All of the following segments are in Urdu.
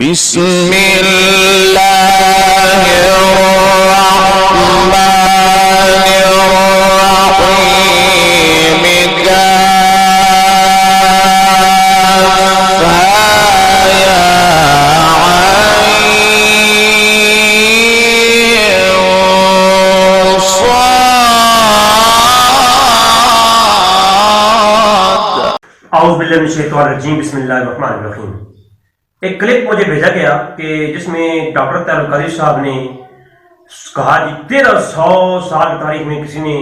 بسم اللہ الرحمن الرحیم کافہا یا عین صاد۔ اعوذ باللہ من الشیطان الرجیم، بسم اللہ الرحمن الرحیم۔ ایک کلپ مجھے بھیجا گیا کہ جس میں ڈاکٹر طاہر القادری صاحب نے کہا کہ 1300 سال کی تاریخ میں کسی نے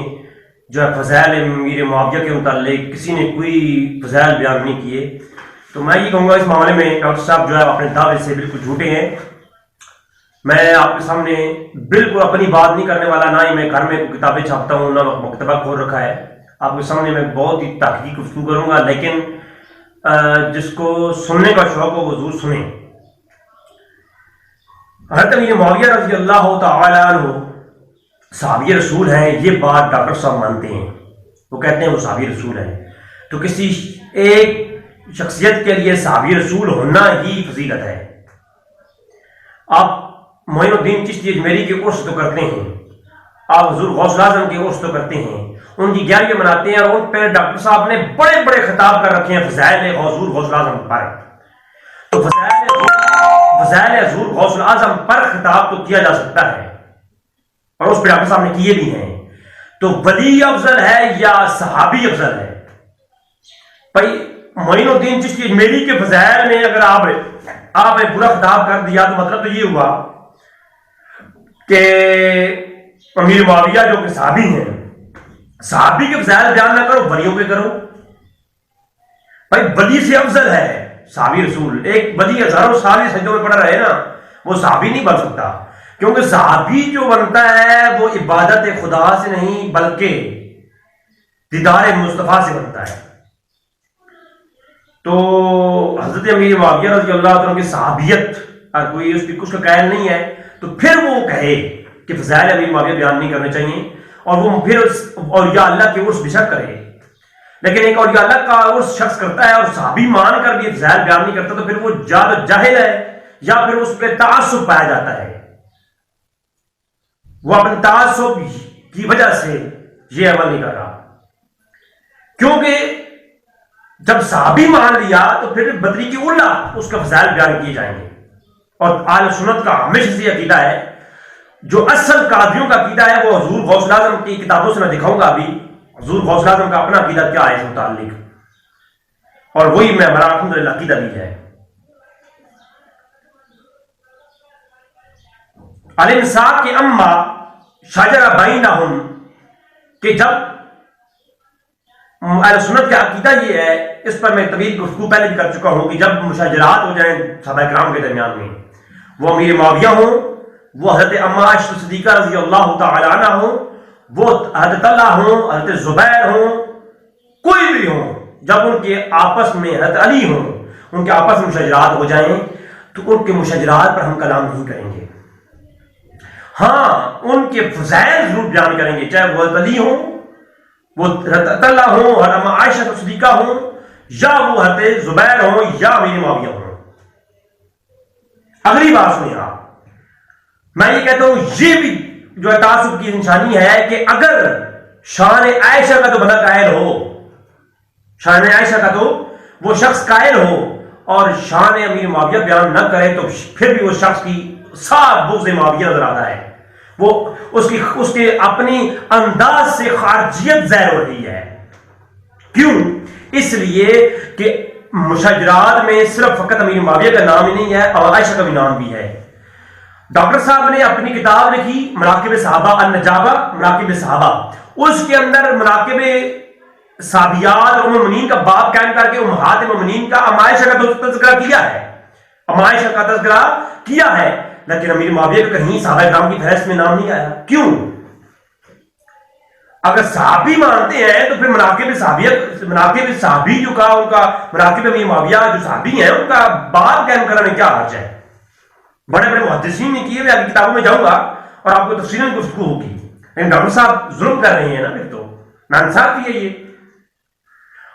جو ہے فضائل امیر معاویہ کے متعلق کسی نے کوئی فضائل بیان نہیں کیے۔ تو میں یہ کہوں گا اس معاملے میں ڈاکٹر صاحب جو ہے اپنے دعوے سے بالکل جھوٹے ہیں۔ میں آپ کے سامنے بالکل اپنی بات نہیں کرنے والا، نہ ہی میں گھر میں کتابیں چھاپتا ہوں، نہ مکتبہ کھول رکھا ہے۔ آپ کے سامنے میں بہت ہی تحقیق گفتگو کروں گا، لیکن جس کو سننے کا شوق ہو وہ ضرور سنیں۔ حضرت امیر معاویہ رضی اللہ تعالی عنہ صحابی رسول ہیں، یہ بات ڈاکٹر صاحب مانتے ہیں، وہ کہتے ہیں وہ صحابی رسول ہیں۔ تو کسی ایک شخصیت کے لیے صحابی رسول ہونا ہی فضیلت ہے۔ آپ معین الدین چشتی اجمیری کے عرس تو کرتے ہیں، آپ حضور غوث اعظم کے عرس تو کرتے ہیں، ان کی گیارہویں مناتے ہیں، اور ان پہ ڈاکٹر صاحب نے بڑے بڑے خطاب کر رکھے ہیں فضائل حضور غوث اعظم پر۔ تو فضائل حضور غوث اعظم پر خطاب تو کیا جا سکتا ہے، اور اس پہ ڈاکٹر صاحب نے کیے بھی ہیں۔ تو ولی افضل ہے یا صحابی افضل ہے؟ بھائی معین الدین چشتی اجمیری کے فضائل میں اگر آپ نے برا خطاب کر دیا تو مطلب تو یہ ہوا کہ امیر معاویہ جو کہ صحابی ہیں، صحابی کے فضائل بیان نہ کرو، ولیوں کے کرو۔ بھائی ولی سے افضل ہے صحابی رسول۔ ایک ولی ہزاروں سال سجدوں میں پڑا رہے نا، وہ صحابی نہیں بن سکتا، کیونکہ صحابی جو بنتا ہے وہ عبادت خدا سے نہیں بلکہ دیدار مصطفیٰ سے بنتا ہے۔ تو حضرت امیر معاویہ رضی اللہ عنہ کی صحابیت اگر کوئی اس کی کچھ کا قائل نہیں ہے تو پھر وہ کہے کہ فضائل امیر معاویہ بیان نہیں کرنے چاہیے، اور وہ پھر اولیاء اللہ کے عرس بشک کرے۔ لیکن ایک اولیاء اللہ کا عرس شخص کرتا ہے اور صحابی مان کر بھی فضائل بیان نہیں کرتا، تو پھر وہ جاہل ہے یا پھر اس پہ تعصب پایا جاتا ہے۔ وہ اپنے تعصب کی وجہ سے یہ عمل نہیں کر رہا، کیونکہ جب صحابی مان لیا تو پھر بدری کی اولا اس کا فضائل بیان کیے جائیں گے۔ اور اہل سنت کا ہمیشہ سے عقیدہ ہے، جو اصل قادریوں کا عقیدہ ہے وہ حضور غوث اعظم کی کتابوں سے میں دکھاؤں گا ابھی حضور غوث اعظم کا اپنا عقیدہ کیا ہے اس متعلق، اور وہی میں ہمارا الحمدللہ عقیدہ بھی ہے۔ الانصاف کے اما شجر بینہم، کہ جب اہل سنت کا عقیدہ یہ ہے، اس پر میں طویل گفتگو پہلے بھی کر چکا ہوں، کہ جب مشاجرات ہو جائیں صحابہ کرام کے درمیان میں، وہ امیر معاویہ ہوں، وہ حضرت اما عائشہ صدیقہ رضی اللہ تعالی عنہ ہوں، وہ حضرت طلحہ ہوں، حضرت زبیر ہوں، کوئی بھی ہوں، جب ان کے آپس میں حضرت علی ہوں، ان کے آپس میں مشاجرات ہو جائیں تو ان کے مشاجرات پر ہم کلام نہیں کریں گے۔ ہاں ان کے فضائل ضرور بیان کریں گے، چاہے وہ حضرت علی ہوں، وہ حضرت طلحہ ہوں، حضرت اما عائشہ صدیقہ ہوں، یا وہ حضرت زبیر ہوں، یا امیر معاویہ ہوں۔ اگلی بات سنیں آپ، میں یہ کہتا ہوں یہ بھی جو ہے تعصب کی نشانی ہے کہ اگر شان عائشہ کا تو بندہ قائل ہو، شان عائشہ کا تو وہ شخص قائل ہو اور شان امیر معاویہ بیان نہ کرے، تو پھر بھی وہ شخص کی صاف بغض معاویہ نظر آتا ہے، وہ اس کے اپنی انداز سے خارجیت ظاہر ہو رہی ہے۔ کیوں؟ اس لیے کہ مشاجرات میں صرف فقط امیر معاویہ کا نام ہی نہیں ہے اور عائشہ کا بھی نام بھی ہے۔ ڈاکٹر صاحب نے اپنی کتاب لکھی مناقب صحابہ النجابہ، مناقب صحابہ، اس کے اندر مناقب صحابیات اور مومنین کا باب قائم کر کے امہات مومنین کا ام عائشہ کا تذکرہ کیا ہے، ام عائشہ کا تذکرہ کیا ہے، لیکن امیر معاویہ کا کہیں صحابہ کرام کی فہرست میں نام نہیں آیا۔ کیوں؟ اگر صحابی مانتے ہیں تو پھر مناقب صحابی جو کا ان کا مناقب امیر معاویہ جو صحابی ہیں ان کا باب قائم کرنے میں کیا حرج ہے؟ بڑے بڑے محدثین نے کیے، میں آپ کی کتابوں میں جاؤں گا اور آپ کو تفصیلاً گفتگو ہوگی، لیکن ڈاکٹر صاحب ظلم کر رہے ہیں نا، پھر تو ناانصافی ہے یہ۔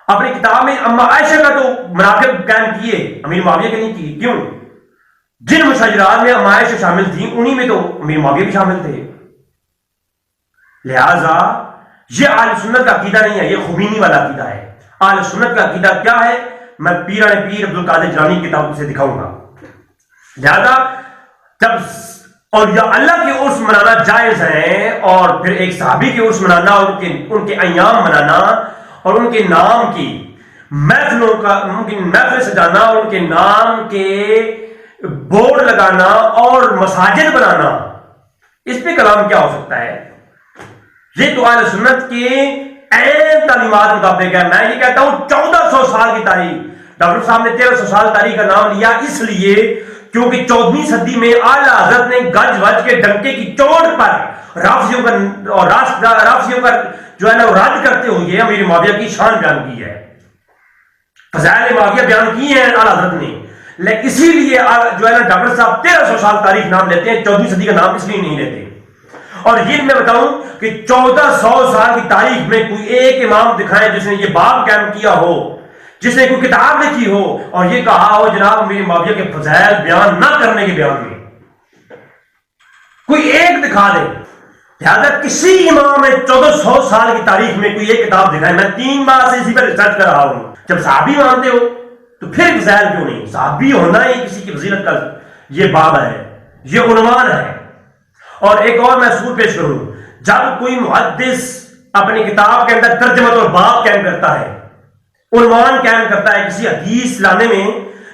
اپنی کتاب میں اما عائشہ کا تو مناقب قائم کیے، امیر معاویہ کے نہیں کیے۔ کیوں؟ جن مشاجرات میں عائشہ شامل تھیں انہی میں تو امیر معاویہ بھی شامل تھے. لہذا یہ اہل سنت کا عقیدہ نہیں ہے، یہ خمینی والا عقیدہ ہے. اہل سنت کا عقیدہ کیا ہے میں پیران پیر عبد القادر جیلانی کی کتاب سے دکھاؤں گا. لہذا جب اور یا اللہ کے عرس منانا جائز ہے اور پھر ایک صحابی کے عرس منانا اور ان کے ایام منانا اور ان کے نام کی محفلوں کا ممکن محفل سجانا اور ان کے نام کے بورڈ لگانا اور مساجد بنانا، اس پہ کلام کیا ہو سکتا ہے؟ یہ تو اہل سنت کے عین تعلیمات مطابق ہے. میں یہ کہتا ہوں 1400 سال کی تاریخ، ڈاکٹر صاحب نے 1300 سال تاریخ کا نام لیا اس لیے کیونکہ 14ویں صدی میں اعلیٰ حضرت نے گج وج کے ڈنکے کی چوٹ پر رافضیوں کا جو ہے نا رد کرتے ہوئے امیر معاویہ کی شان بیان کی ہے، فضائل معاویہ بیان کی ہیں اعلیٰ حضرت نے. لیکن اسی لیے جو ہے نا ڈاکٹر صاحب 1300 سال تاریخ نام لیتے ہیں، 14ویں صدی کا نام اس لیے نہیں لیتے. اور یہ میں بتاؤں کہ 1400 سال کی تاریخ میں کوئی ایک امام دکھائیں جس نے یہ باب قائم کیا ہو، جس نے کوئی کتاب لکھی ہو اور یہ کہا ہو جناب میری معاویہ کے فضائل بیان نہ کرنے کے بیان میں، کوئی ایک دکھا دے. لہٰذا کسی امام 1400 سال کی تاریخ میں کوئی ایک کتاب دکھائے. میں 3 بار سے اسی پر ریسرچ کر رہا ہوں. جب صحابی مانتے ہو تو پھر فضائل کیوں نہیں؟ صحابی ہونا ہی کسی کی فضیلت کا یہ باب ہے، یہ عنوان ہے. اور ایک اور میں اصول پیش کروں، جب کوئی محدث اپنی کتاب کے اندر ترجمہ اور باب قائم کرتا ہے، عنوان قائم کرتا ہے کسی حدیث لانے میں،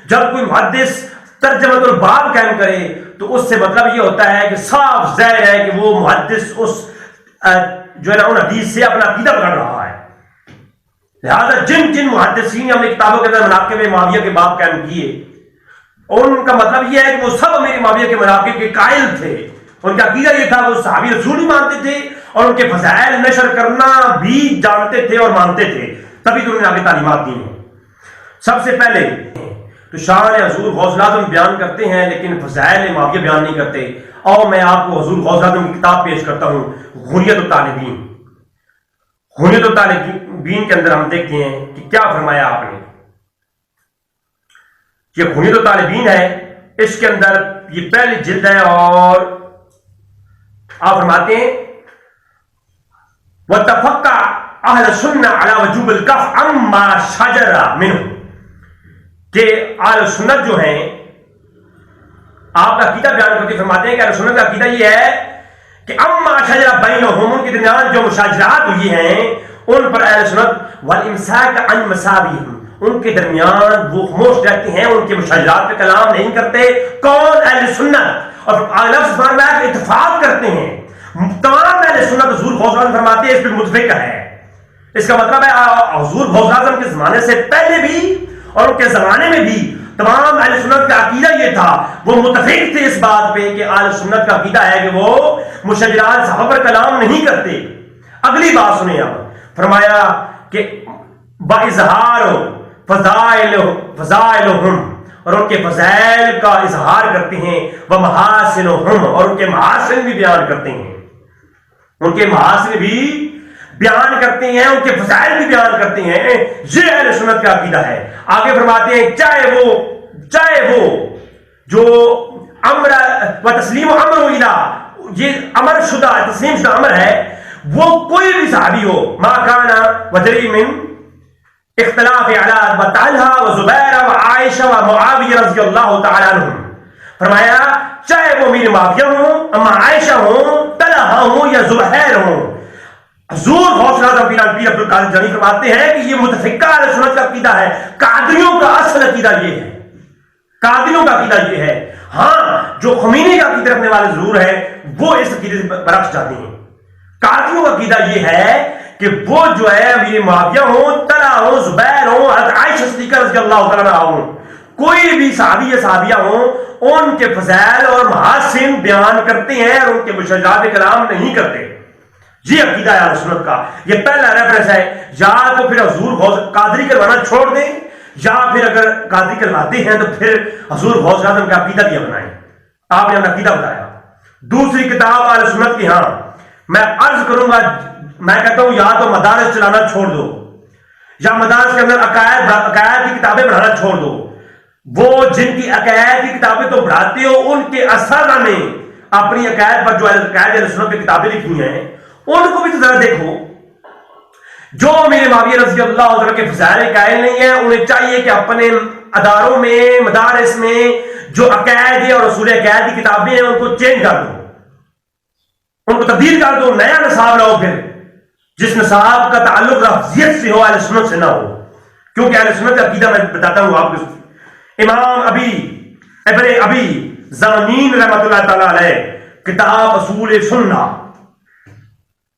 جب کوئی محدث ترجمہ اور باب قائم کرے تو اس سے مطلب یہ ہوتا ہے کہ صاف ظاہر ہے کہ وہ محدث اس جو ہے نا ان حدیث سے اپنا عقیدہ پکڑ رہا ہے. لہذا جن محدثین نے اپنی کتابوں کے اندر مناقب معاویہ کے باب قائم کیے، ان کا مطلب یہ ہے کہ وہ سب امیر معاویہ کے مناقب کے قائل تھے. ان کا عقیدہ یہ تھا وہ صحابی رسول ہی مانتے تھے اور ان کے فضائل نشر کرنا بھی جانتے تھے اور مانتے تھے، تبھی تو انہوں نے آگے تعلیمات دی ہیں. سب سے پہلے تو شان حضور غوث اعظم بیان کرتے ہیں لیکن فضائل معاویہ بیان نہیں کرتے. اور میں آپ کو حضور غوث اعظم کی کتاب پیش کرتا ہوں، غنیت الطالبین. غنیت الطالبین کے اندر ہم دیکھتے ہیں کہ کیا فرمایا آپ نے. یہ غنیت الطالبین ہے، اس کے اندر یہ پہلی جلد ہے اور آپ فرماتے ہیں وَاتَّفَقَّ اہل سنہ علی وجوب الکف عما شجر منہ، کہ اہل سنت جو ہیں آپ کا عقیدہ بیان کرتے فرماتے ہیں کہ اہل سنت کا عقیدہ یہ ہے کہ اما شجر بینہم، ان کے درمیان جو مشاجرات ہوئی ہیں ان پر اہل سنت والامساک عن مساویہم، ان کے درمیان وہ خاموش رہتے ہیں، ان کے مشاجرات پہ کلام نہیں کرتے. کون؟ اہل سنت. اور لفظ فرمایا کہ اتفاق کرتے ہیں تمام اہل سنت. حضور غوث اعظم فرماتے ہیں اس پہ متفق ہے. اس کا مطلب ہے حضور غوث اعظم کے زمانے سے پہلے بھی اور ان کے زمانے میں بھی تمام اہل سنت کا عقیدہ یہ تھا، وہ متفق تھے اس بات پہ کہ اہل سنت کا عقیدہ ہے کہ وہ مشاجرات صحابہ پر کلام نہیں کرتے. اگلی بات سنیں آپ، فرمایا کہ باظہار فضائلہم، اور ان کے فضائل کا اظہار کرتے ہیں، ومحاسنہم، اور ان کے محاسن بھی بیان کرتے ہیں، ان کے محاسن بھی بیان کرتے ہیں، ان کے فضائل بھی بیان کرتے ہیں. یہ اہل سنت کا عقیدہ ہے. آگے فرماتے ہیں چاہے وہ جو امر و تسلیم امر الی، یہ امر شدہ تسلیم شدہ امر ہے، وہ کوئی بھی صحابی ہو، ما کان وجری من اختلاف علی طلحہ و زبیر و عائشہ و معاویہ رضی اللہ تعالی عنہم. فرمایا چاہے وہ امیر معاویہ ہوں، اما عائشہ ہوں، طلحہ ہوں یا زبیر ہوں. حضور غوث اعظم پیر عبد القادر جیلانی فرماتے ہیں کہ یہ متفقہ اہل سنت کا عقیدہ ہے. قادریوں کا اصل عقیدہ یہ ہے، قادریوں کا عقیدہ یہ ہے. ہاں جو خمینی کا عقیدہ رکھنے والے ضرور ہیں وہ اس عقیدے سے برعکس جاتے ہیں. قادریوں کا عقیدہ یہ ہے کہ وہ جو ہے امیر معاویہ ہوں، طلحہ ہوں، زبیر ہوں، حضرت عائشہ صدیقہ رضی اللہ تعالیٰ عنہا ہوں، کوئی بھی صحابی یا صحابیہ ہوں، ان کے فضائل اور محاسن بیان کرتے ہیں اور ان کے مشاجرات کلام نہیں کرتے. یہ عقیدہ ہے اہل سنت کا. یہ پہلا ریفرنس ہے. یا تو پھر حضور غوث قادری کروانا چھوڑ دیں، یا پھر اگر قادری کرواتے ہیں تو پھر حضور غوث اعظم کا عقیدہ بھی اپنائیں. آپ نے اپنا عقیدہ بتایا. دوسری کتاب اہل سنت کی، ہاں میں عرض کروں گا، میں کہتا ہوں یا تو مدارس چلانا چھوڑ دو، یا مدارس کے اندر عقائد کی کتابیں پڑھانا چھوڑ دو. وہ جن کی عقائد کی کتابیں تو پڑھاتے ہو، ان کے اساتذہ نے اپنی عقائد پر جو عقائد اہل سنت پہ کتابیں لکھی ہیں ان کو بھی تو ذرا دیکھو۔ جو میرے معاویہ رضی اللہ عنہ کے فضائل قائل نہیں ہیں، انہیں چاہیے کہ اپنے اداروں میں، مدارس میں جو عقائد اور اصول عقائد کی کتابیں ہیں ان کو چینج کر دو، ان کو تبدیل کر دو، نیا نصاب لاؤ، پھر جس نصاب کا تعلق لفظیت سے ہو، اہل سنت سے نہ ہو۔ کیونکہ اہل سنت کا عقیدہ میں بتاتا ہوں آپ کو، امام ابن ابی زمانین رحمۃ اللہ تعالی علیہ کتاب اصول سنہ،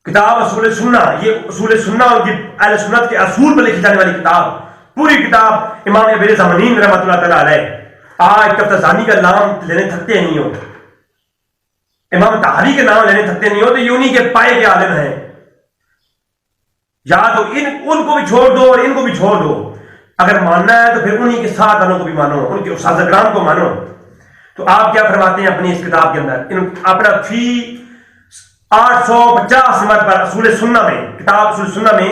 کتاب اصول سنہ، یہ اصول سنہ اور اہل سنت کے اصول پر لکھی جانے والی کتاب، پوری کتاب امام ابن زمانین رحمۃ اللہ تعالی علیہ، آج تفتزانی کا نام لینے تھکتے نہیں ہو، امام طحاوی کے نام لینے تھکتے نہیں ہو، تو یہ انہی کے پائے کے عالم ہیں۔ یا تو ان کو بھی چھوڑ دو اور ان کو بھی چھوڑ دو، اگر ماننا ہے تو پھر انہی کے ساتھ والوں کو بھی مانو، ان کے استاد کرام کو مانو۔ تو آپ کیا فرماتے ہیں اپنی اس کتاب کے اندر، اپنا فی 850 نمبر پر اصول سنہ میں، کتاب اصول سنہ میں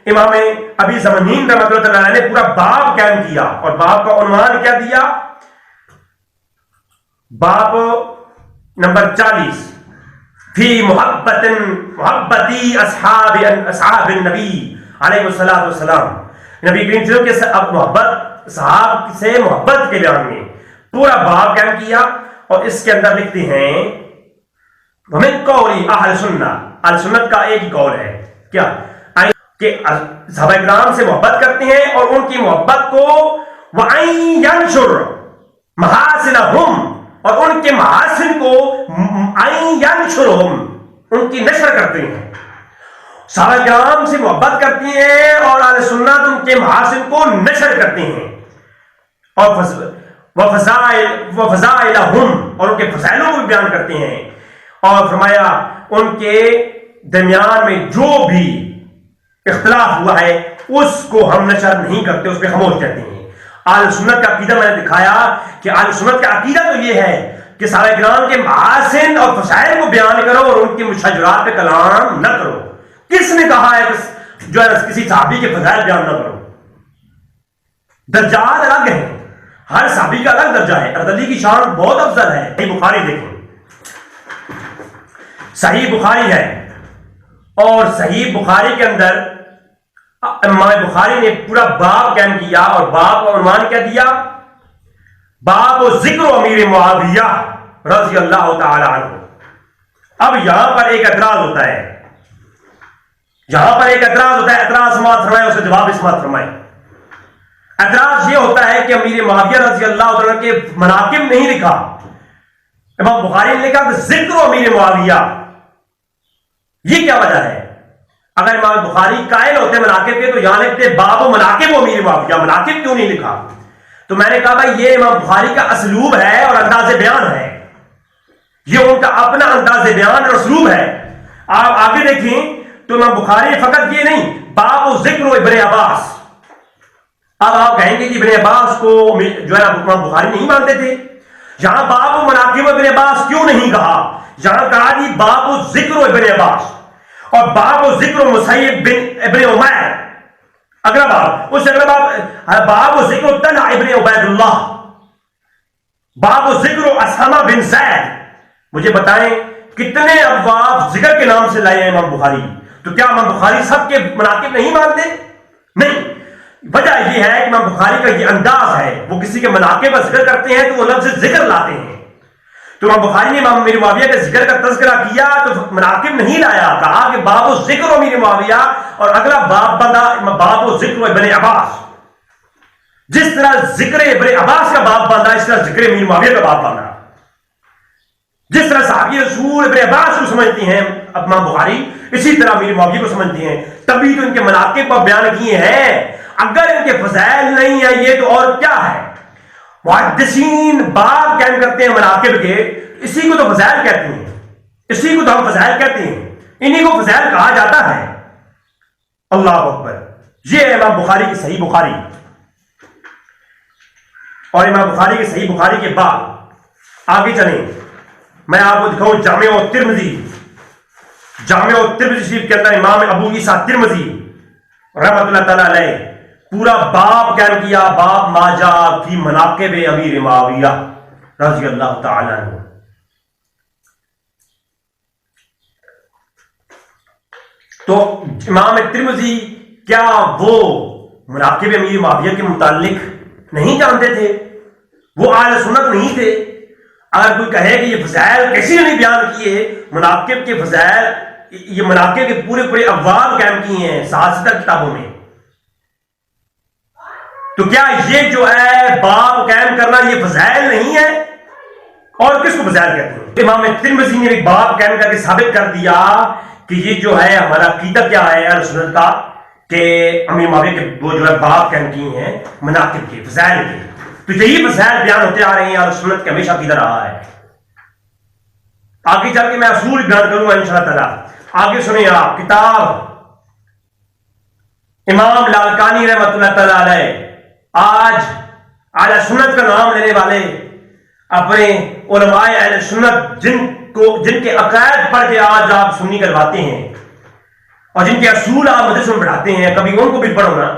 امام ابی زمانین رحمۃ اللہ تعالی نے پورا باب قائم کیا، اور باب کا عنوان کیا دیا؟ باب نمبر 40 فی محبتی اصحاب النبی علیہ الصلوۃ والسلام، نبی کریم صلی اللہ علیہ وسلم کے محبت، صحاب سے محبت کے بیان میں پورا باب قائم کیا، اور اس کے اندر لکھتے ہیں ومن قول اہل سنت، اہل سنت کا ایک ہی قول ہے کیا کہ صحابہ کرام سے محبت کرتے ہیں، اور ان کی محبت کو وَأَن يَنشُرْ مَحَاسِنَهُمْ، اور ان کے محاسن کو أَن يَنشُرْهُمْ، ان کی نشر کرتے ہیں۔ صحابہ کرام سے محبت کرتی ہیں اور اہل سنت ان کے محاسن کو نشر کرتے ہیں، اور وفضائلہم، اور ان کے فضائلوں کو بھی بیان کرتے ہیں، اور فرمایا ان کے درمیان میں جو بھی اختلاف ہوا ہے اس کو ہم نشر نہیں کرتے، اس پہ خاموش کہتے ہیں۔ اہل سنت کا عقیدہ میں نے دکھایا کہ اہل سنت کا عقیدہ تو یہ ہے کہ صحابہ کرام کے محاسن اور فضائل کو بیان کرو اور ان کے مشاجرات پہ کلام نہ کرو۔ کس نے کہا ہے کہ جو ہے کسی صحابی کے فضائل بیان نہ کرو؟ درجات الگ ہیں، ہر صحابی کا الگ درجہ ہے، ارطغرلی کی شان بہت افضل ہے۔ صحیح بخاری دیکھیں، صحیح بخاری ہے، اور صحیح بخاری کے اندر امام بخاری نے پورا باب قائم کیا، اور باب کا عنوان کیا دیا؟ باب ذکر امیر معاویہ رضی اللہ تعالی عنہ۔ اب یہاں پر ایک اعتراض ہوتا ہے، اعتراض سماعت فرمائے، اسے جواب سماعت فرمائے۔ اعتراض یہ ہوتا ہے کہ امیر معاویہ رضی اللہ عنہ کے مناقب نہیں لکھا، امام بخاری نے لکھا کہ ذکر امیر معاویہ۔ یہ کیا وجہ ہے؟ اگر امام بخاری قائل ہوتے مناقب کے تو یہاں لکھتے باب و مناقب امیر معاویہ، مناقب کیوں نہیں لکھا؟ تو میں نے کہا بھائی یہ امام بخاری کا اسلوب ہے اور انداز بیان ہے، یہ ان کا اپنا انداز بیان اور اسلوب ہے۔ آپ آگے دیکھیں تو امام بخاری فقط یہ نہیں، باب و ذکر ابن عباس۔ اب آپ کہیں گے کہ ابن عباس کو جو ہے امام بخاری نہیں مانتے تھے، یہاں باب و مناقب ابن عباس کیوں نہیں کہا؟ یہاں کہا جی باب و ذکر ابن عباس، اور باب و ذکر مسیب بن ابن عمیر، اگلا باب، اس اگلا باب و ذکر طلحہ ابن عبید اللہ، باب و ذکر اسامہ بن زید۔ مجھے بتائیں کتنے ابواب ذکر کے نام سے لائے ہیں امام بخاری؟ تو کیا امام بخاری سب کے مناقب نہیں مانتے؟ نہیں، وجہ یہ ہے کہ امام بخاری کا یہ انداز ہے، وہ کسی کے مناقب کا ذکر کرتے ہیں تو وہ لفظ ذکر لاتے ہیں۔ تو امام بخاری نے امام امیر معاویہ کے ذکر کا تذکرہ کیا تو مناقب نہیں لایا، کہا کہ باب و ذکر امیر معاویہ، اور اگلا باب بندہ باب و ذکر ابن عباس۔ جس طرح ذکر ابن عباس کا باب باندھا، اس طرح ذکر امیر معاویہ کا باب باندھا۔ جس طرح صحابی رسول ابن عباس کو سمجھتی ہیں امام بخاری، اسی طرح امیر معاویہ کو سمجھتی ہیں، تبھی تو ان کے مناقب پر بیان کیے ہیں۔ اگر ان کے فضائل نہیں ہیں یہ تو اور کیا ہے؟ محدثین باب قائم کرتے ہیں مناقب کے، اسی کو تو فضائل کہتے ہیں، اسی کو تو ہم فضائل کہتے ہیں، انہی کو فضائل کہا جاتا ہے۔ اللہ اکبر، یہ ہے امام بخاری کی صحیح بخاری۔ اور امام بخاری کی صحیح بخاری کے بعد آگے چلیں، میں آپ کو دکھاؤں جامع الترمذی شریف کے اندر امام ابو عیسیٰ ترمذی رحمۃ اللہ تعالی علیہ پورا باب قائم کیا، باب ما جاء فی مناقب امیر معاویہ رضی اللہ تعالیٰ عنہ. تو امام ترمذی کیا وہ مناقب امیر معاویہ کے متعلق نہیں جانتے تھے؟ وہ اہل سنت نہیں تھے؟ اگر کوئی کہے کہ یہ فضائل کسی نے نہیں بیان کیے، مناقب کے فضائل، یہ مناقب کے پورے پورے ابواب قائم کیے ہیں 7 کتابوں میں، تو کیا یہ جو ہے باب قائم کرنا یہ فضائل نہیں ہے؟ اور کس کو فضائل کہتے ہیں؟ امام ترمذی نے ایک باب قائم کر کے ثابت کر دیا کہ یہ جو ہے ہمارا عقیدہ کیا ہے اہل سنت کا، کہ امیر معاویہ کے وہ جو ہے باب قائم کیے ہیں مناقب کے، فضائل کے. تو یہی فضائل بیان ہوتے آ رہے ہیں، اہل سنت کے ہمیشہ عقیدہ رہا ہے. آگے چل کے میں اصول بیان کروں گا انشاءاللہ تعالی. آگے سنیں آپ، کتاب امام لالکانی رحمۃ اللہ تعالی علیہ. آج اہل سنت کا نام لینے والے اپنے علماء اہل سنت جن کے عقائد پڑھ کے آج آپ سنی کرواتے ہیں اور جن کے اصول آپ مدرسوں میں پڑھاتے ہیں، کبھی ان کو بھی پڑھو نا.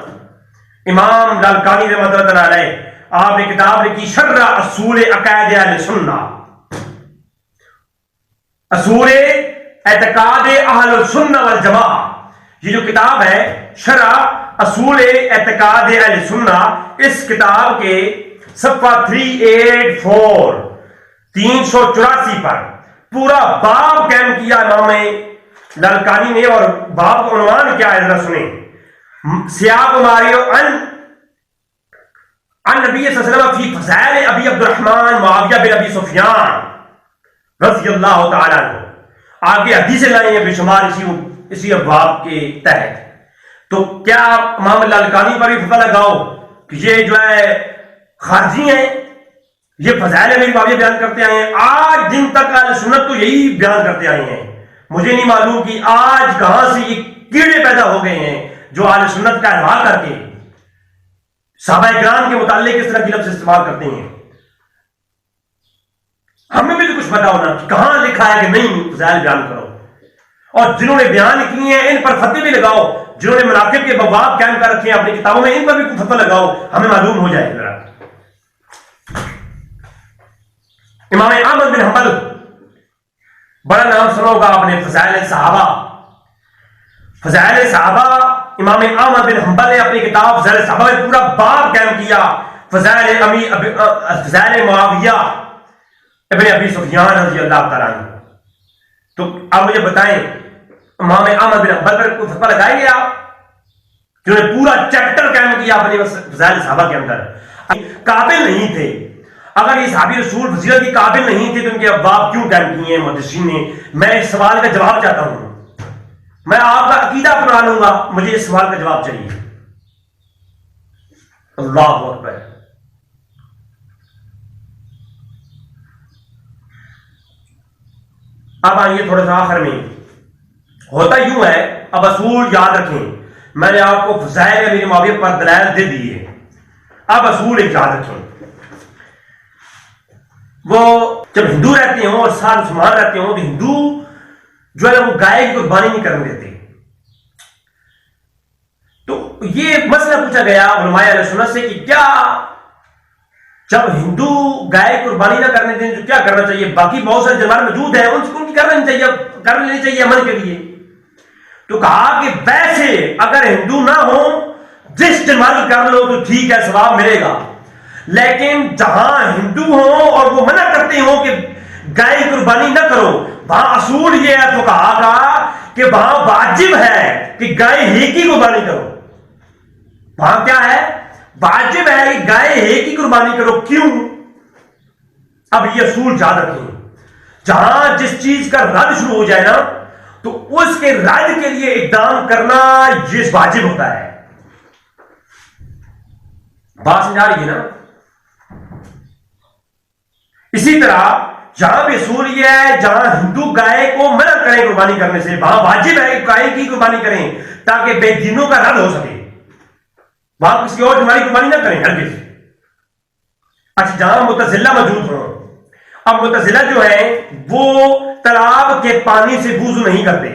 امام لالکانی رحمۃ اللہ تعالی علیہ، آپ نے کتاب لکھی شرح اصول عقائد اہل سنت، اصول اعتقاد اہل السنہ والجماعہ. یہ جو کتاب ہے شرح اصول اعتقاد اہل سنہ، اس کتاب کے صفحہ 384 384 پر پورا باب قائم کیا امام لالکانی نے. اور باب کا عنوان کیا ہے ذرا سنیں، سیاق ماریو ان نبی صلی اللہ علیہ وسلم فی فضائل ابی عبد الرحمن معاویہ بن ابی سفیان رضی اللہ تعالیٰ عنہ. آگے حدیثیں لائیں ہیں بے شمار اسی ابواب کے تحت. تو کیا امام لالکانی پر بھی فتویٰ لگاؤ کہ یہ جو ہے خارجی ہیں، یہ فضائل امیر معاویہ بیان کرتے آئے ہیں؟ آج دن تک اہل سنت تو یہی بیان کرتے آئے ہیں. مجھے نہیں معلوم کہ آج کہاں سے یہ کیڑے پیدا ہو گئے ہیں جو اہل سنت کا احوا کر کے صحابہ کرام کے متعلق اس طرح کی لفظ استعمال کرتے ہیں. ہمیں بھی تو کچھ پتا ہونا کہ کہاں لکھا ہے کہ نہیں فضائل بیان کرو، اور جنہوں نے بیان کیے ہیں ان پر فتوے بھی لگاؤ. جنہوں نے مناقب کے باب قائم کر رکھے ہیں اپنی کتابوں میں، ان پر بھی فتویٰ لگاؤ، ہمیں معلوم ہو جائے. ذرا امام احمد بن حنبل، بڑا نام سنا ہوگا آپ نے، فضائل صحابہ. فضائل صحابہ امام احمد بن حنبل نے اپنی کتاب فضائل صحابہ میں پورا باب قائم کیا، فضائل معاویہ ابن ابی سفیان رضی اللہ تعالیٰ عنہ. تو آپ مجھے بتائیں امام احمد بن حنبل پر کوئی فتویٰ لگائیں گے آپ، جنہوں نے پورا چیپٹر قائم کیا اپنے فضائل صحابہ کے اندر؟ قابل نہیں تھے. اگر یہ صحابی رسول فضیلت کی قابل نہیں تھے تو ان کے ابواب کیوں قائم کیے ہیں محدثین نے؟ میں اس سوال کا جواب چاہتا ہوں. میں آپ کا عقیدہ اپنا لوں گا، مجھے اس سوال کا جواب چاہیے. اللہ اکبر. اب آئیے تھوڑا سا آخر میں. ہوتا یوں ہے، اب اصول یاد رکھیں، میں نے آپ کو فضائل امیر معاویہ پر دلائل دے دیے، اب اصول ایک یاد رکھیں. وہ جب ہندو رہتے ہوں اور ساتھ مسلمان رہتے ہوں تو ہندو جو ہے وہ گائے کی قربانی نہیں کرنے دیتے. تو یہ مسئلہ پوچھا گیا علماء اہل سنت سے کہ کیا جب ہندو گائے قربانی نہ کرنے دیں تو کیا کرنا چاہیے؟ باقی بہت سارے جانور موجود ہیں، ان کی کر لینی چاہیے امن کے لیے. تو کہا کہ ویسے اگر ہندو نہ ہو جس جانور کی کر لو تو ٹھیک ہے، ثواب ملے گا. لیکن جہاں ہندو ہوں اور وہ منع کرتے ہوں کہ گائے کی قربانی نہ کرو، وہاں اصول یہ ہے تو کہا کہ وہاں واجب ہے کہ گائے ہی کی قربانی کرو. وہاں کیا ہے؟ واجب ہے کہ گائے ہی کی قربانی کرو. کیوں؟ اب یہ اصول یاد رکھیں، جہاں جس چیز کا رد شروع ہو جائے نا تو اس کے رد کے لیے اقدام کرنا یہ واجب ہوتا ہے. بات سمجھا رہی ہے نا؟ اسی طرح جہاں بھی اصول یہ ہے جہاں ہندو گائے کو منع کریں قربانی کرنے سے، وہاں واجب ہے کہ گائے کی قربانی کریں تاکہ بے دینوں کا رد ہو سکے. وہاں کسی اور جانور کی قربانی نہ کریں ہرگز. اچھا، جہاں معتزلہ موجود ہوں، اب معتزلہ جو ہے وہ تالاب کے پانی سے وضو نہیں کرتے،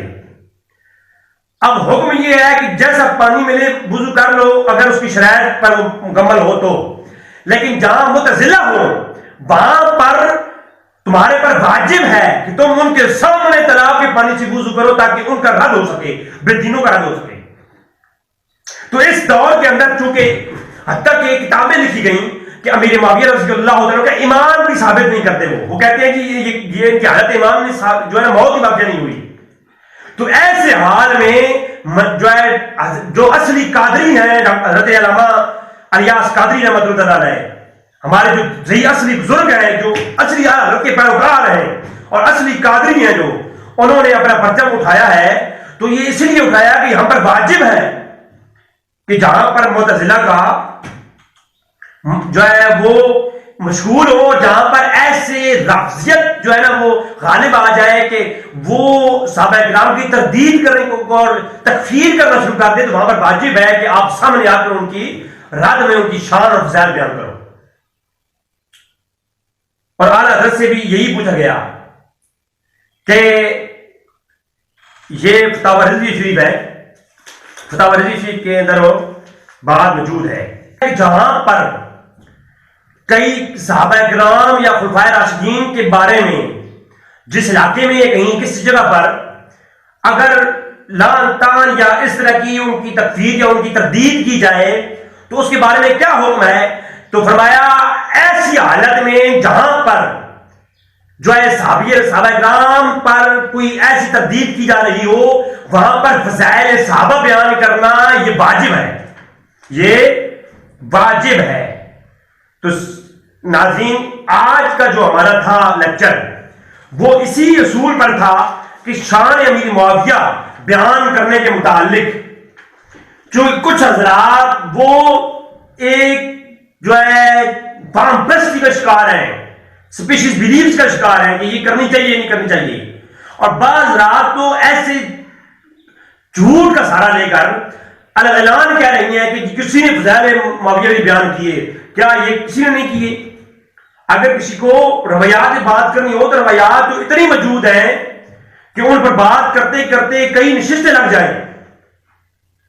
اب حکم یہ ہے کہ جیسا پانی ملے وضو کر لو اگر اس کی شرائط پر مکمل ہو تو، لیکن جہاں معتزلہ ہو وہاں پر تمہارے پر واجب ہے کہ تم ان کے سامنے تالاب کے پانی سے وضو کرو تاکہ ان کا رد ہو سکے، بدینوں کا رد ہو سکے۔ تو اس دور کے اندر چونکہ حتیٰ کہ کتابیں لکھی گئیں کہ امیر معاویہ رضی اللہ عنہ کا ایمان بھی ثابت نہیں کرتے، وہ کہتے ہیں کہ یہ حالت ایمان میں جو ہے نا موت کی واقعہ نہیں ہوئی۔ تو ایسے حال میں جو اصلی قادری ہیں حضرت علامہ الیاس قادری رحمۃ اللہ علیہ، ہمارے جو صحیح اصلی بزرگ ہیں جو اصلی حضرت کے پیروکار ہیں اور اصلی قادری ہیں، جو انہوں نے اپنا پرچم اٹھایا ہے تو یہ اس لیے اٹھایا کہ ہم پر واجب ہے کہ جہاں پر معتزلہ کا جو ہے وہ مشہور ہو، جہاں پر ایسے رافضیت جو ہے نا وہ غالب آ جائے کہ وہ صحابہ کرام کی تردید کرنے کو اور تکفیر کرنا شروع کر دے، تو وہاں پر واجب ہے کہ آپ سامنے آ کر ان کی رد میں ان کی شان اور فضائل بیان کرو۔ اور اعلیٰ حضرت سے بھی یہی پوچھا گیا کہ یہ فتاوی رضوی شریف ہے، فتاوی رضوی شریف کے اندر وہ بات موجود ہے جہاں پر کئی صحابہ کرام یا خلفائے راشدین کے بارے میں جس علاقے میں یا کہیں کسی جگہ پر اگر لعن طعن یا اس طرح کی ان کی تکفیر یا ان کی تردید کی جائے تو اس کے بارے میں کیا حکم ہے؟ تو فرمایا ایسی حالت میں جہاں پر جو ہے صحابہ کرام پر کوئی ایسی تردید کی جا رہی ہو وہاں پر فضائل صحابہ بیان کرنا یہ واجب ہے، یہ واجب ہے۔ تو ناظرین آج کا جو ہمارا تھا لیکچر وہ اسی اصول پر تھا کہ شان امیر معاویہ بیان کرنے کے متعلق جو کچھ حضرات وہ ایک جو ہے فام پرستی کا شکار ہیں، سپیشیز بیلیفز کا شکار ہیں کہ یہ کرنی چاہیے نہیں کرنی چاہیے، اور بعض رات تو ایسے جھوٹ کا سہارا لے کر اعلان کہہ رہی ہیں کہ کسی نے فضائل معاویہ بھی بیان کیے، کیا یہ کسی نے نہیں کیے؟ اگر کسی کو روایات سے بات کرنی ہو تو روایات تو اتنی موجود ہیں کہ ان پر بات کرتے کرتے کئی نشستیں لگ جائیں،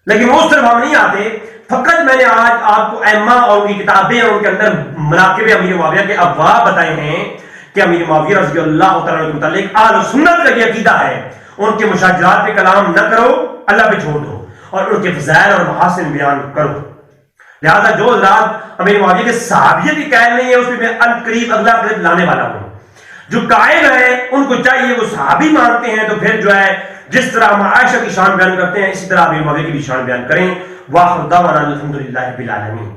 لیکن اس طرف ہم نہیں آتے۔ فقط میں نے آج آپ کو ائمہ اور ان کی کتابیں اور ان کے اندر مناقب امیر معاویہ کے ابواب بتائے ہیں کہ امیر معاویہ رضی اللہ تعالیٰ کے متعلق اہل سنت کا یہ عقیدہ ہے، ان کے مشاجرات پہ کلام نہ کرو، اللہ پہ چھوڑ دو اور ان کے فضائل اور محاسن بیان کرو۔ لہذا جو حضرات امیر معاویہ کے صحابیت کی قائل نہیں ہے اس میں ان قریب اگلا قریب لانے والا ہوں، جو قائل ہیں ان کو چاہیے وہ صحابی مانتے ہیں تو پھر جو ہے جس طرح ہم عائشہ کی شان بیان کرتے ہیں اسی طرح امیر معاویہ کی بھی شان بیان کریں۔ واخر دعوانا الحمدللہ رب العالمین۔